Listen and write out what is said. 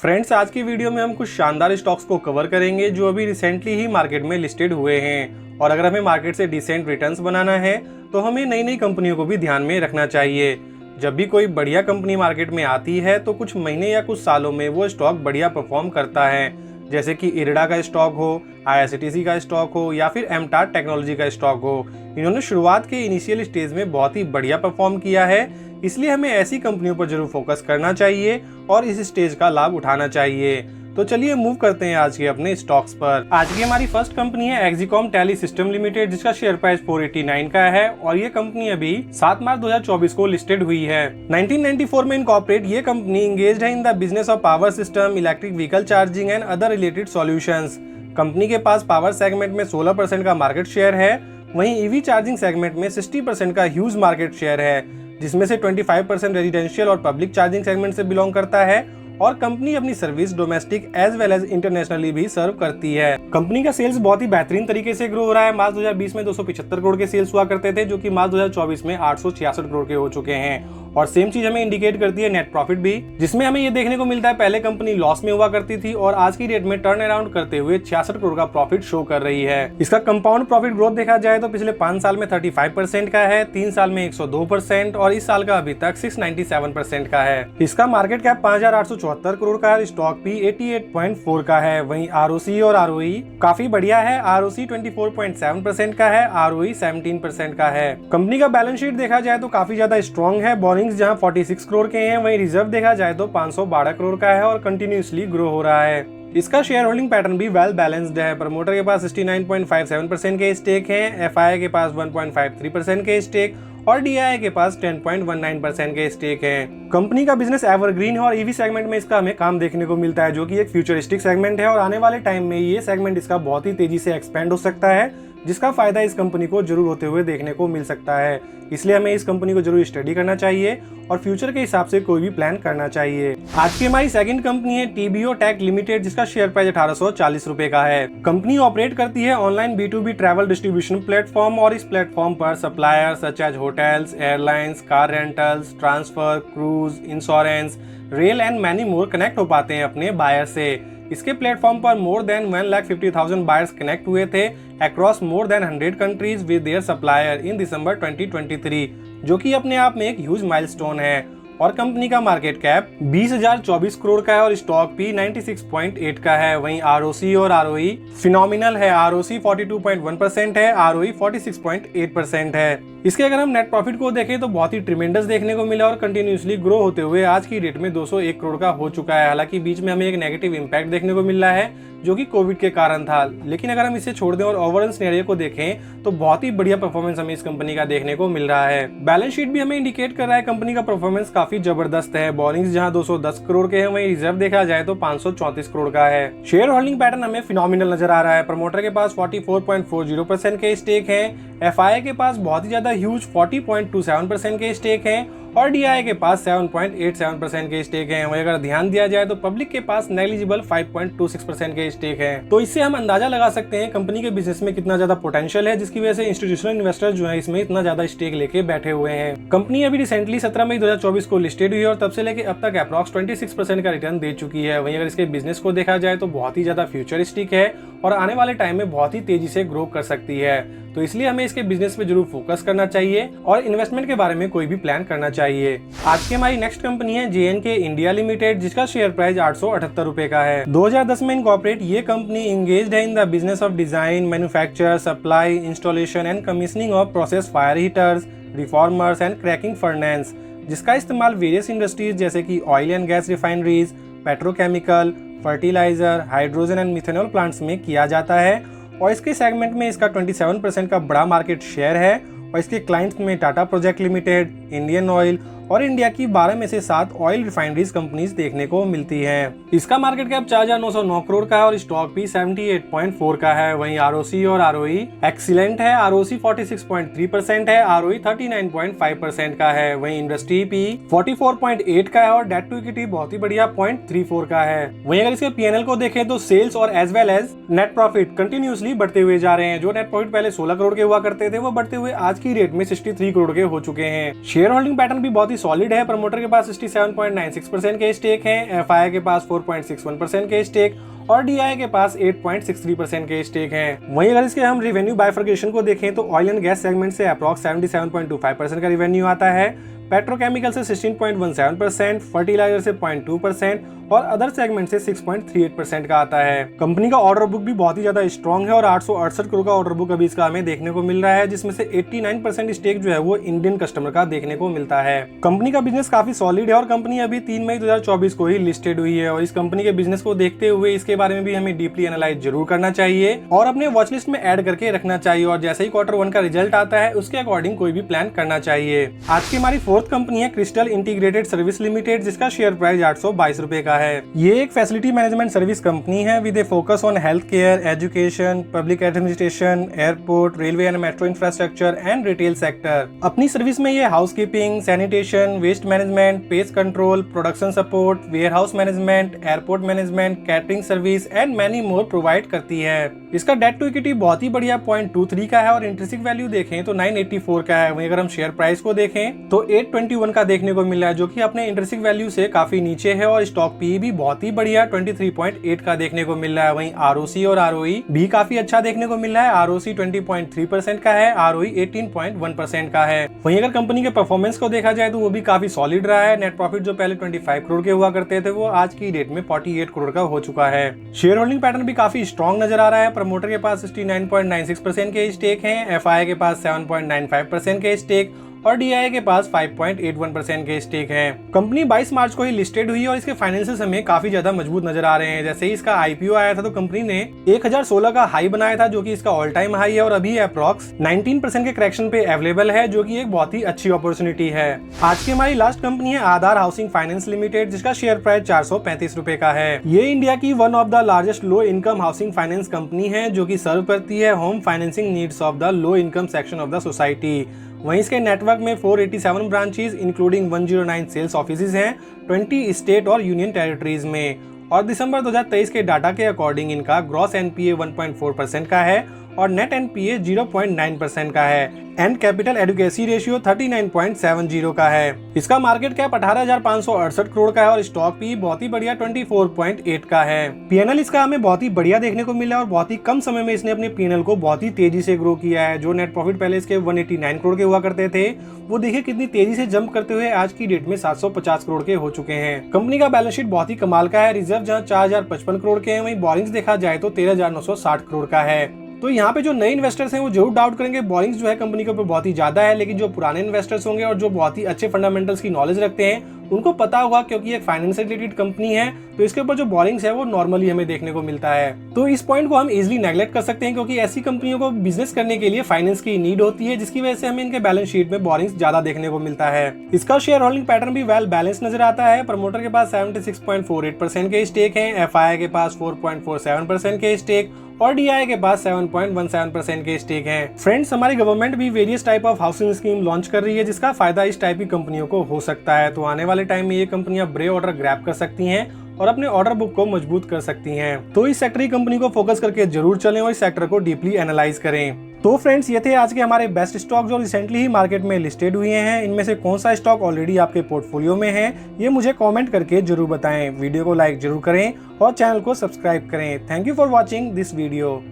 Friends, आज की video में हम कुछ शानदार स्टॉक्स को कवर करेंगे जो अभी रिसेंटली ही मार्केट में लिस्टेड हुए हैं। और अगर हमें मार्केट से डिसेंट रिटर्न्स बनाना है तो हमें नई नई कंपनियों को भी ध्यान में रखना चाहिए। जब भी कोई बढ़िया कंपनी मार्केट में आती है तो कुछ महीने या कुछ सालों में वो स्टॉक बढ़िया परफॉर्म करता है, जैसे कि इरडा का स्टॉक हो, आईआरसीटीसी का स्टॉक हो या फिर एमटार टेक्नोलॉजी का स्टॉक हो। इन्होंने शुरुआत के इनिशियल स्टेज में बहुत ही बढ़िया परफॉर्म किया है, इसलिए हमें ऐसी कंपनियों पर जरूर फोकस करना चाहिए और इस स्टेज का लाभ उठाना चाहिए। तो चलिए मूव करते हैं आज के अपने स्टॉक्स पर। आज की हमारी फर्स्ट कंपनी है एक्सिकॉम टेली सिस्टम लिमिटेड, जिसका शेयर प्राइस 489 का है और ये कंपनी अभी 7 मार्च 2024 को लिस्टेड हुई है। 1994 में इनकॉर्पोरेट ये कंपनी इंगेज्ड है in the business of power system, electric vehicle charging and other related solutions. Company के पास पावर सेगमेंट में 16% का मार्केट शेयर है, वहीं ईवी चार्जिंग सेगमेंट में 60% का ह्यूज मार्केट शेयर है, जिसमें से 25% रेजिडेंशियल और पब्लिक चार्जिंग सेगमेंट से बिलोंग करता है। और कंपनी अपनी service domestic as well as internationally भी सर्व करती है। कंपनी का सेल्स बहुत ही बेहतरीन तरीके से ग्रो हो रहा है। मार्च 2020 में 275 करोड़ के सेल्स हुआ करते थे, जो कि मार्च 2024 में 866 करोड़ के हो चुके हैं। और सेम चीज हमें इंडिकेट करती है नेट प्रॉफिट भी, जिसमें हमें ये देखने को मिलता है पहले कंपनी लॉस में हुआ करती थी और आज की डेट में टर्न अराउंड करते हुए 66 करोड़ का प्रॉफिट शो कर रही है। इसका कंपाउंड प्रॉफिट ग्रोथ देखा जाए तो पिछले 5 साल में 35% का है, 3 साल में 102% और इस साल का अभी तक 697% का है। इसका मार्केट कैप 5874 करोड़ का है, स्टॉक भी 88.4 का है। वहीं आरओसी और आरओई काफी बढ़िया है, आरओसी 24.7% का है, आरओई 17% का है। कंपनी का बैलेंस शीट देखा जाए तो काफी ज्यादा स्ट्रॉन्ग है। जहां 46 करोड़ के हैं, वहीं रिजर्व देखा जाए तो 512 करोड़ का है और कंटिन्यूअसली ग्रो हो रहा है। इसका शेयर होल्डिंग पैटर्न भी वेल बैलेंस्ड है। प्रमोटर के पास 69.57% के स्टेक हैं, एफआईआई के पास 1.53% के स्टेक और डीआईआई के पास 10.19% के स्टेक हैं। कंपनी का बिजनेस एवरग्रीन है और ईवी सेगमेंट में इसका हमें काम देखने को मिलता है, जो कि एक फ्यूचरिस्टिक सेगमेंट है और आने वाले टाइम में ये सेगमेंट इसका बहुत ही तेजी से एक्सपेंड हो सकता है, जिसका फायदा इस कंपनी को जरूर होते हुए देखने को मिल सकता है। इसलिए हमें इस कंपनी को जरूर स्टडी करना चाहिए और फ्यूचर के हिसाब से कोई भी प्लान करना चाहिए। आज की हमारी सेकंड कंपनी है टीबीओ टेक लिमिटेड, जिसका शेयर प्राइस 1840 रुपए का है। कंपनी ऑपरेट करती है online B2B travel distribution platform और इस प्लेटफॉर्म पर supplier such as hotels, airlines, car rentals, transfer, cruise, insurance, rail and many more connect हो पाते हैं अपने बायर से। इसके प्लेटफॉर्म पर मोर देन 1,50,000 बायर्स कनेक्ट हुए थे across more than 100 countries with their supplier in December 2023, जो कि अपने आप में एक ह्यूज माइलस्टोन है। और कंपनी का मार्केट कैप 20,024 करोड़ का है और स्टॉक भी 96.8 का है। वहीं आरओसी और आरओई फिनोमिनल है, आरओसी 42.1% है, आरओई 46.8% है। इसके अगर हम नेट प्रॉफिट को देखें तो बहुत ही ट्रिमेंडस देखने को मिला और कंटिन्यूअसली ग्रो होते हुए आज की डेट में 201 करोड़ का हो चुका है। हालांकि बीच में हमें एक नेगेटिव इंपैक्ट देखने को मिल रहा है, जो कि कोविड के कारण था, लेकिन अगर हम इसे छोड़ दें और ओवरऑल सिनेरियो को देखें तो बहुत ही बढ़िया परफॉर्मेंस हमें इस कंपनी का देखने को मिल रहा है। बैलेंस शीट भी हमें इंडिकेट कर रहा है कंपनी का परफॉर्मेंस काफी जबरदस्त है। बोरिंग्स जहां 210 करोड़ के हैं, वहीं रिजर्व देखा जाए तो 534 करोड़ का है। शेयर होल्डिंग पैटर्न हमें फिनोमिनल नजर आ रहा है। प्रमोटर के पास 44.40% के स्टेक है, एफआईआई के पास बहुत ही ज्यादा ह्यूज 40.27% के स्टेक हैं और डीआईआई के पास 7.87% के स्टेक हैं। वहीं अगर ध्यान दिया जाए तो पब्लिक के पास नेग्लिजिबल 5.26% के स्टेक है। तो इससे हम अंदाजा लगा सकते हैं कंपनी के बिजनेस में कितना ज्यादा पोटेंशियल है, जिसकी वजह से इंस्टीट्यूशनल इन्वेस्टर जो है इसमें इतना ज्यादा स्टेक लेके बैठे हुए हैं। कंपनी अभी रिसेंटली 17 मई 2024 को लिस्टेड हुई और तब से लेके अब तक अप्रॉक्स 26% का रिटर्न दे चुकी है। वहीं अगर इसके बिजनेस को देखा जाए तो बहुत ही ज्यादा फ्यूचरिस्टिक है और आने वाले टाइम में बहुत ही तेजी से ग्रो कर सकती है। तो इसलिए हमें इसके बिजनेस पे जरूर फोकस करना चाहिए और इन्वेस्टमेंट के बारे में कोई भी प्लान करना चाहिए। आज की हमारी नेक्स्ट कंपनी है JNK इंडिया लिमिटेड, जिसका शेयर प्राइस 878 रुपए का है। 2010 में इनकॉर्पोरेट ये कंपनी इंगेज्ड है in the business of design, manufacture, supply, installation and commissioning of process fire heaters, reformers and cracking furnace, जिसका इस्तेमाल वेरियस इंडस्ट्रीज जैसे कि oil and gas refineries, petrochemical, fertiliser, hydrogen and methanol plants में किया जाता है। और इसके सेगमेंट में इसका 27% का बड़ा मार्केट शेयर है और इसके क्लाइंट्स में Tata project limited, Indian oil और इंडिया की 12 में से 7 ऑयल रिफाइनरीज कंपनीज देखने को मिलती हैं। इसका मार्केट कैप 4,909 करोड़ का है और स्टॉक भी 78.4 का है। वहीं आरओसी और आरओई एक्सीलेंट है, आरओसी 46.3% है, आरओई 39.5% का है। वहीं इंडस्ट्री पी 44.8 का है और डेट टू इक्विटी बहुत ही बढ़िया 0.34 का है। वहीं अगर इसके पीएनएल को देखें तो सेल्स और as well as net profit continuously बढ़ते हुए जा रहे हैं। जो नेट प्रॉफिट पहले 16 करोड़ के हुआ करते थे, वो बढ़ते हुए आज की रेट में 63 करोड़ के हो चुके हैं। शेयर होल्डिंग पैटर्न भी बहुत ही सॉलिड है। प्रमोटर के पास 67.96% के स्टेक हैं, FII के पास 4.61% के स्टेक और DII के पास 8.63% के स्टेक हैं। वहीं अगर इसके हम रेवेन्यू बाइफर्केशन को देखें तो ऑयल एंड गैस सेगमेंट से अप्रॉक्स 77.25% का रेवेन्यू आता है, पेट्रोकेमिकल से 16.17%, फर्टिलाइजर से 0.2% और अदर सेगमेंट से 6.38% का आता है। कंपनी का ऑर्डर बुक भी बहुत ही ज्यादा स्ट्रॉन्ग है और 868 करोड़ का ऑर्डर बुक अभी इसका हमें देखने को मिल रहा है, जिसमें से 89% स्टेक जो है वो इंडियन कस्टमर का देखने को मिलता है। कंपनी का बिजनेस काफी सॉलिड है और कंपनी अभी 3 मई 2024 को ही लिस्टेड हुई है और इस कंपनी के बिजनेस को देखते हुए इसके बारे में भी हमें डीपली एनालाइज जरूर करना चाहिए और अपने वॉच लिस्ट में ऐड करके रखना चाहिए और जैसे ही Q1 का रिजल्ट आता है उसके अकॉर्डिंग कोई भी प्लान करना चाहिए। आज की हमारी फोर्थ कंपनी है क्रिस्टल इंटीग्रेटेड सर्विस लिमिटेड, जिसका शेयर प्राइस 822 रुपए का है। ये एक फैसिलिटी मैनेजमेंट सर्विस कंपनी है with a focus on health care, education, public administration, airport, railway and metro infrastructure and retail sector. अपनी सर्विस में ये housekeeping, sanitation, waste management, pest control, production support, warehouse management, airport management, catering service and many more provide करती है। इसका date to equity बहुत ही बढ़िया 0.23 का है और इंट्रिंसिक वैल्यू देखें तो 984 का है। वहीं अगर हम शेयर प्राइस को देखें तो 821 का देखने को मिल रहा है, जो कि अपने इंट्रिंसिक वैल्यू से काफी नीचे है और स्टॉक पी भी बहुत ही बढ़िया 23.8 का देखने को मिल रहा है। वहीं ROC और ROE भी काफी अच्छा देखने को मिल रहा है। ROC 20.3% का है, ROE 18.1% का है। वहीं अगर कंपनी के परफॉर्मेंस को देखा जाए तो वो भी काफी सॉलिड रहा है। नेट प्रॉफिट जो पहले 25 करोड़ के हुआ करते थे वो आज की डेट में 48 करोड़ का हो चुका है। शेयर होल्डिंग पैटर्न भी काफी स्ट्रॉन्ग नजर आ रहा है। प्रमोटर के पास 69.96% के स्टेक हैं, FII के पास 7.95% के स्टेक और DII के पास 5.81% के स्टेक हैं। कंपनी 22 मार्च को ही लिस्टेड हुई और इसके फाइनेंशियल्स हमें काफी ज्यादा मजबूत नजर आ रहे हैं। जैसे ही इसका IPO आया था तो कंपनी ने 1016 का हाई बनाया था, जो कि इसका ऑल टाइम हाई है और अभी अप्रॉक्स 19% के करेक्शन पे अवेलेबल है, जो कि एक बहुत ही अच्छी अपॉर्चुनिटी है। आज की हमारी लास्ट कंपनी है आधार हाउसिंग फाइनेंस लिमिटेड, जिसका शेयर प्राइस 435 रुपए का है। ये इंडिया की one of the largest low income housing finance company है, जो की सर्व करती है home financing needs of the low income section of the society. वहीं इसके नेटवर्क में 487 ब्रांचेस इंक्लूडिंग 109 सेल्स ऑफिसेज हैं 20 स्टेट और यूनियन टेरिटरीज में। और दिसंबर 2023 के डाटा के अकॉर्डिंग इनका ग्रॉस NPA 1.4% का है और नेट NPA 0.9% का है। एंड कैपिटल एडुकेसी रेशियो 39.70 का है। इसका मार्केट कैप 18,568 करोड़ का है और स्टॉक भी बहुत ही बढ़िया 24.8 का है। PNL इसका हमें बहुत ही बढ़िया देखने को मिला और बहुत ही कम समय में इसने अपने PNL को बहुत ही तेजी से ग्रो किया है। जो नेट प्रॉफिट पहले इसके 189 करोड़ के हुआ करते थे, वो देखिए कितनी तेजी से जंप करते हुए आज की डेट में 750 करोड़ के हो चुके हैं। कंपनी का बैलेंस शीट बहुत ही कमाल का है। रिजर्व जहाँ 4055 करोड़ के हैं, वहीं बोरिंग्स देखा जाए तो 13,960 करोड़ का है। तो यहाँ पे जो नए इन्वेस्टर्स हैं वो जरूर डाउट करेंगे बोरिंग्स जो है कंपनी के ऊपर बहुत ही ज्यादा है, लेकिन जो पुराने इन्वेस्टर्स होंगे और जो बहुत ही अच्छे फंडामेंटल्स की नॉलेज रखते हैं उनको पता होगा, क्योंकि एक फाइनेंस से रिलेटेड कंपनी है तो इसके ऊपर जो बोरिंग्स है वो नॉर्मली हमें देखने को मिलता है। तो इस पॉइंट को हम इजीली नेगलेक्ट कर सकते हैं, क्योंकि ऐसी कंपनियों को बिजनेस करने के लिए फाइनेंस की नीड होती है, जिसकी वजह से हमें इनके बैलेंस शीट में बोरिंग्स ज्यादा देखने को मिलता है। इसका शेयर होल्डिंग पैटर्न भी वेल बैलेंस नजर आता है। प्रमोटर के पास 76.48% के स्टेक हैं, FII के पास 4.47% के स्टेक और DII के पास 7.17% के स्टेक हैं। फ्रेंड्स, हमारी गवर्नमेंट भी various type of housing scheme launch कर रही है, जिसका फायदा इस टाइप की कंपनियों को हो सकता है। तो आने वाले टाइम में ये कंपनियां बड़े ऑर्डर ग्रैब कर सकती हैं और अपने ऑर्डर बुक को मजबूत कर सकती हैं। तो इस सेक्टर की कंपनी को फोकस करके जरूर चलें और इस सेक्टर को डीपली एनालाइज करें। तो फ्रेंड्स, ये थे आज के हमारे बेस्ट स्टॉक जो रिसेंटली ही मार्केट में लिस्टेड हुए हैं। इनमें से कौन सा स्टॉक ऑलरेडी आपके पोर्टफोलियो में है, ये मुझे कमेंट करके जरूर बताएं। वीडियो को लाइक जरूर करें और चैनल को सब्सक्राइब करें। Thank you for watching this video.